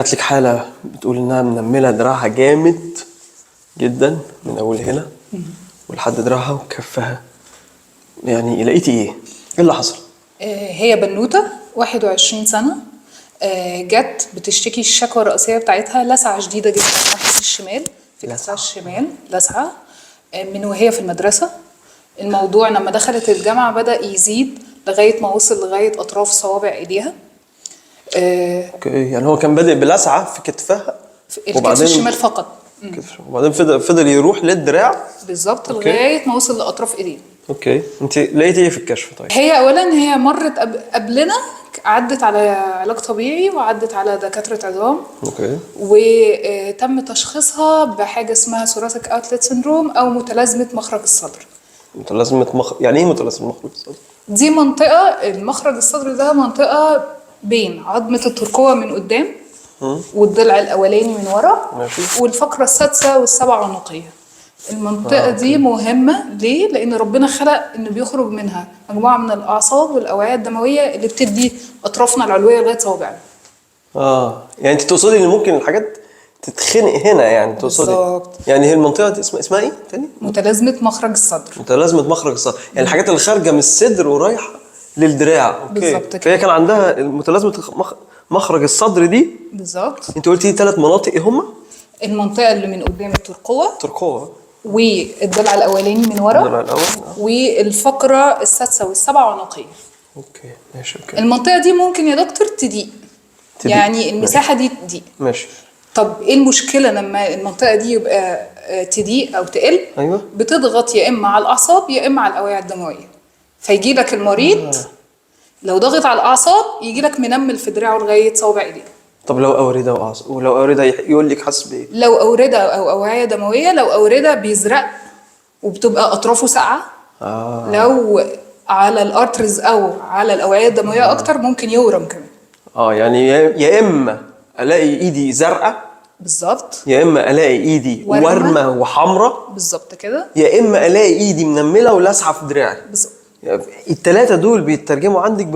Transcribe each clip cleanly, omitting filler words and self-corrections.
جات لك حالة بتقول إنها منملة دراعها جامد جدا من أول هنا ولحد دراعها وكفها، يعني لقيتي إيه؟ إيه اللي حصل؟ هي بنوتة 21 سنة. جت بتشتكي الشكوى الرئيسية بتاعتها لسعة شديدة جدا ناحية الشمال في كتفها الشمال، لسعة من وهي في المدرسة. الموضوع لما دخلت الجامعة بدأ يزيد لغاية ما وصل لغاية أطراف صوابع إيديها. أوكي، يعني هو كان بادئ بلسعة في كتفها الكتف الشمال فقط، وبعدين فضل يروح للدراع بالظبط لغاية ما وصل لأطراف إيديها. أوكي، أنت لقيتي إيه في الكشف طيب؟ هي أولا هي مرت قبلنا، عدت على علاج طبيعي وعدت على دكاترة عظام. أوكي. وتم تشخيصها بحاجة اسمها ثوراسيك اوتلت سيندروم أو متلازمة مخرج الصدر. يعني إيه متلازمة مخرج الصدر؟ دي منطقة، المخرج الصدر ده منطقة بين عظمة الترقوة من قدام والضلع الأولاني من ورا. ماشي. والفقرة السادسة والسبع عنقية. المنطقة دي مهمة ليه؟ لأن ربنا خلق إن بيخرج منها مجموعة من الأعصاب والأوعية الدموية اللي بتدي أطرافنا العلوية لغاية صوابعنا. يعني أنت تقصدي إن ممكن الحاجات تتخنق هنا، يعني تقصدي؟ بالظبط. يعني هي المنطقة دي اسمها إيه تاني؟ متلازمة مخرج الصدر. متلازمة مخرج الصدر، يعني الحاجات اللي خارجة من الصدر ورايحة للدراع. أوكي. بالظبط كده. فهي كان عندها متلازمة مخرج الصدر دي. بالظبط. أنت قلتي 3 مناطق إيه هما؟ المنطقة اللي من قدام الترقوة ترقوة والضلع الأولاني من ورا الضلع الأول. والفقرة السادسة والسبع عنقية. أوكي ماشي. أوكي. المنطقة دي ممكن يا دكتور تضيق، يعني المساحة دي تضيق. ماشي. طب ايه المشكلة لما المنطقة دي يبقى تضيق أو تقل؟ أيوه. بتضغط يا إما على الأعصاب يا إما على الأوعية الدموية، فيجي لك المريض لو ضغط على الأعصاب يجي لك منمل في دراعه لغاية صوابع إيديه. طب لو أوردة وأعصاب، ولو أوردة يقول لك حاسس بإيه؟ لو أوردة أو أوعية دموية، لو أوردة بيزرق وبتبقى أطرافه ساقعة. لو على الارترز أو على الأوعية الدموية أكتر ممكن يورم كمان. يعني يا إما ألاقي إيدي زرقاء بالظبط، يا إما ألاقي إيدي ورمة وحمرة بالظبط كده، يا إما ألاقي إيدي منملة ولاسعة في دراعي. بالظبط. يعني ال3 دول بيترجموا عندك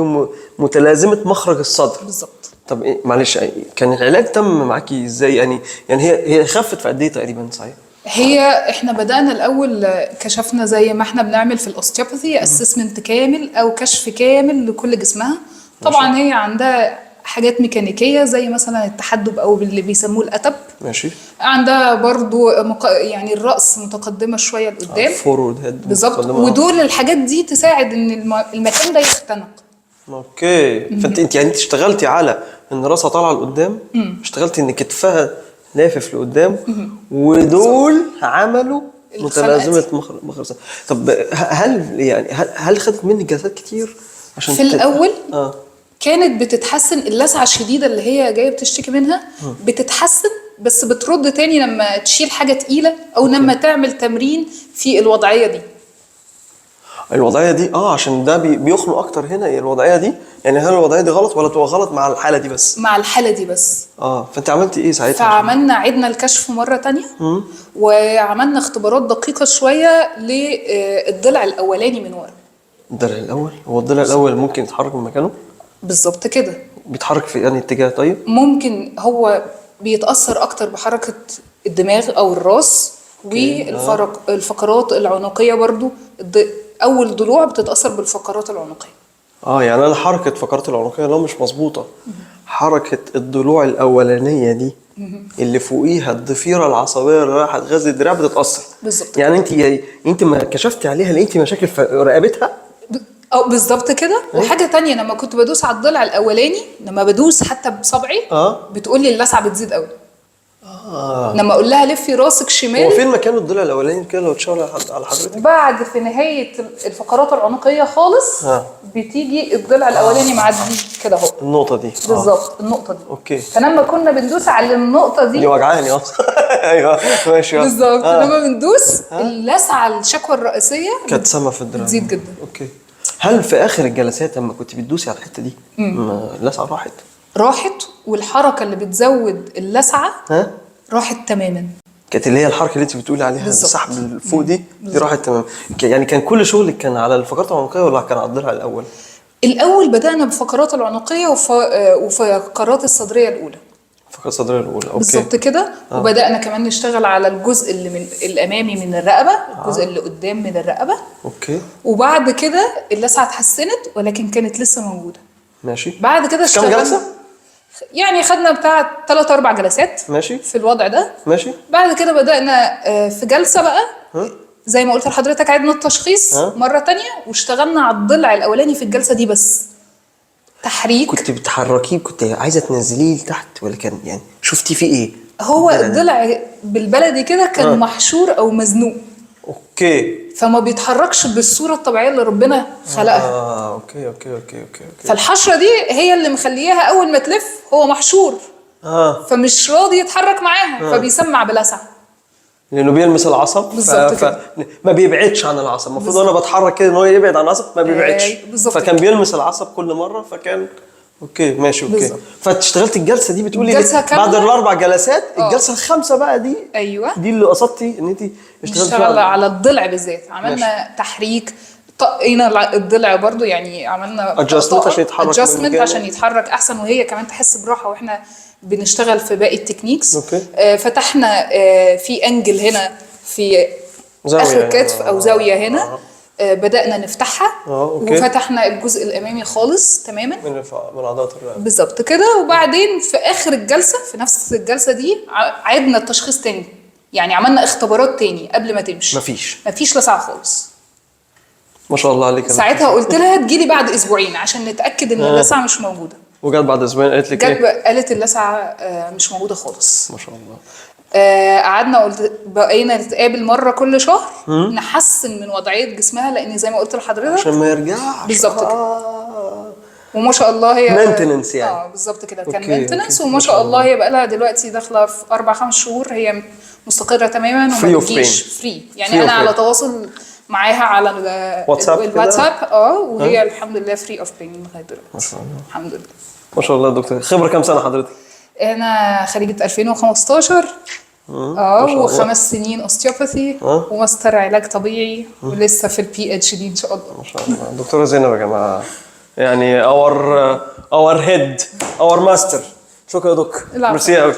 بمتلازمة مخرج الصدر. بالظبط. طب إيه معلش، كان العلاج تم معاكي إزاي؟ يعني هي خفت في قد إيه تقريبا صحيح؟ احنا بدأنا الأول كشفنا زي ما احنا بنعمل في الأوستيوباثي اسسمنت كامل أو كشف كامل لكل جسمها. طبعا هي عندها حاجات ميكانيكية زي مثلا التحدب أو اللي بيسموه الأتب. ماشي. عندها برضو يعني الرأس متقدمة شوية لقدام. فورورد هيد. بالظبط. ودول الحاجات دي تساعد ان المكان ده يختنق. اوكي. فانت يعني انت اشتغلتي على ان راسها طالعه لقدام، اشتغلتي ان كتفها لافف لقدام، ودول عملوا متلازمه مخرج. طب هل خدت منك جلسات كتير عشان في الاول كانت بتتحسن، اللسعه الشديده اللي هي جايه بتشتكي منها بتتحسن، بس بترد تاني لما تشيل حاجه تقيله او لما تعمل تمرين في الوضعيه دي. الوضعيه دي عشان ده بيخنق اكتر هنا. الوضعيه دي يعني هل الوضعيه دي غلط ولا تبقى غلط مع الحاله دي بس؟ مع الحاله دي بس. فانت عملتي ايه ساعتها؟ فعملنا عدنا الكشف مره تانية وعملنا اختبارات دقيقه شويه للضلع الاولاني من ورا. الضلع الاول؟ هو الضلع الاول ممكن يتحرك من مكانه؟ بالظبط كده. بيتحرك في يعني اتجاه؟ طيب ممكن هو بيتأثر أكتر بحركة الدماغ أو الراس والفقرات العنقية برضو. أول ضلوع بتتأثر بالفقرات العنقية. يعني أنا حركة فقرات العنقية لو مش مظبوطة، حركة الضلوع الأولانية دي اللي فوقيها الضفيرة العصبية اللي رايحة تغذي الدراع بتتأثر. بالظبط. يعني أنت ما كشفتي عليها لقيتي مشاكل في رقبتها؟ بالظبط كده. وحاجة تانية، لما كنت بدوس على الضلع الأولاني، لما بدوس حتى بصبعي بتقولي اللسعة بتزيد قوي. لما اقول لها لفي راسك شمال. هو فين مكان الضلع الاولاني كده لو تشاور على حضرتك؟ بعد في نهايه الفقرات العنقيه خالص بتيجي الضلع الاولاني معدي كده اهو. النقطه دي بالظبط. النقطه دي. اوكي. فلما كنا بندوس على النقطه دي وجعاني اصلا. ايوه ماشي. بالظبط. لما بندوس اللسعه الشكوى الرئيسيه كانت سما في الدراع بتزيد جدا. اوكي. هل في اخر الجلسات لما كنت بتدوسي على الحته دي اللسعه راحت والحركه اللي بتزود اللسعه راحت تماما؟ كانت اللي هي الحركه اللي انت بتقولي عليها السحب الفوق دي راحت تمام. يعني كان كل شغلك كان على الفقرات العنقيه ولا كان على الضلع الاول؟ الاول بدانا بفقرات العنقيه وفقرات الصدريه الاولى. الفقرة الصدرية الأولى. أوكي. بالظبط كده. وبدأنا كمان نشتغل على الجزء اللي من الأمامي من الرقبة، الجزء اللي قدام من الرقبة. أوكي. وبعد كده اللسعة اتحسنت ولكن كانت لسه موجودة. ماشي. بعد كده كم اشتغلنا جلسة؟ يعني خدنا بتاع 3-4 جلسات ماشي. في الوضع ده. ماشي. بعد كده بدأنا في جلسة بقى زي ما قلت لحضرتك عدنا التشخيص مرة تانية واشتغلنا على الضلع الأولاني في الجلسة دي بس. تحريك. كنت بتحركيه، كنت عايزة تنزليه لتحت ولا كان يعني شفتي فيه إيه؟ هو الضلع بالبلدي كده كان محشور أو مزنوق. أوكي. فما بيتحركش بالصورة الطبيعية اللي ربنا خلقها. أوكي. فالحشرة دي هي اللي مخليها أول ما تلف هو محشور. فمش راضي يتحرك معاها فبيسمع بلسعة. لانه بيلمس العصب. بالظبط كده. ما بيبعدش عن العصب. المفروض انا بتحرك كده ان هو يبعد عن العصب، ما بيبعدش. بالظبط فكان كده. بيلمس العصب كل مره، فكان اوكي ماشي. اوكي. بالظبط. فاشتغلت الجلسه دي بتقولي الجلسة بعد كاملة. ال4 جلسات الجلسه الخامسه بقى دي. ايوه. دي اللي قصدتي ان انت اشتغلت اشتغل على الضلع بالذات. عملنا ماشي. تحريك، طقينا الضلع برضو، يعني عملنا Adjustment عشان يتحرك adjustment عشان يتحرك احسن وهي كمان تحس براحه واحنا بنشتغل في باقي التكنيكس. اوكي. فتحنا في انجل هنا في زاوية اخر الكتف يعني. او زاويه هنا. بدأنا نفتحها. أوكي. وفتحنا الجزء الامامي خالص تماما من عضلات الرقبه. بالظبط كده. وبعدين في اخر الجلسه في نفس الجلسه دي عدنا التشخيص تاني، يعني عملنا اختبارات تاني قبل ما تمشي. مفيش لسعه خالص. ما شاء الله عليك. ساعتها قلت لها تجيلي بعد اسبوعين عشان نتاكد ان اللسعه مش موجوده. وجت بعد اسبوعين قالت لك ايه؟ قالت اللسعه مش موجوده خالص. ما شاء الله. قعدنا بقينا نتقابل مره كل شهر نحسن من وضعيه جسمها، لان زي ما قلت لحضرتك عشان ما يرجعش. بالظبط كده. وما شاء الله هي مينتننس يعني. بالظبط كده. كان مينتننس. وما شاء الله هي بقى لها دلوقتي داخله في 4-5 شهور هي مستقره تماما وما بتجيش فري. يعني انا على تواصل معاها على الواتساب وهي الحمد لله فري اوف بين لغايه دلوقتي. ما شاء الله. الحمد لله. ما شاء الله. دكتور خبره كام سنه حضرتك؟ انا خريجه 2015. و5 سنين اوستيوباثي وماستر علاج طبيعي ولسه في الPhD ان شاء الله. ما شاء الله. دكتوره زينب يا جماعه، يعني اور هيد اور ماستر. شكرا يا دكتور. ميرسي قوي.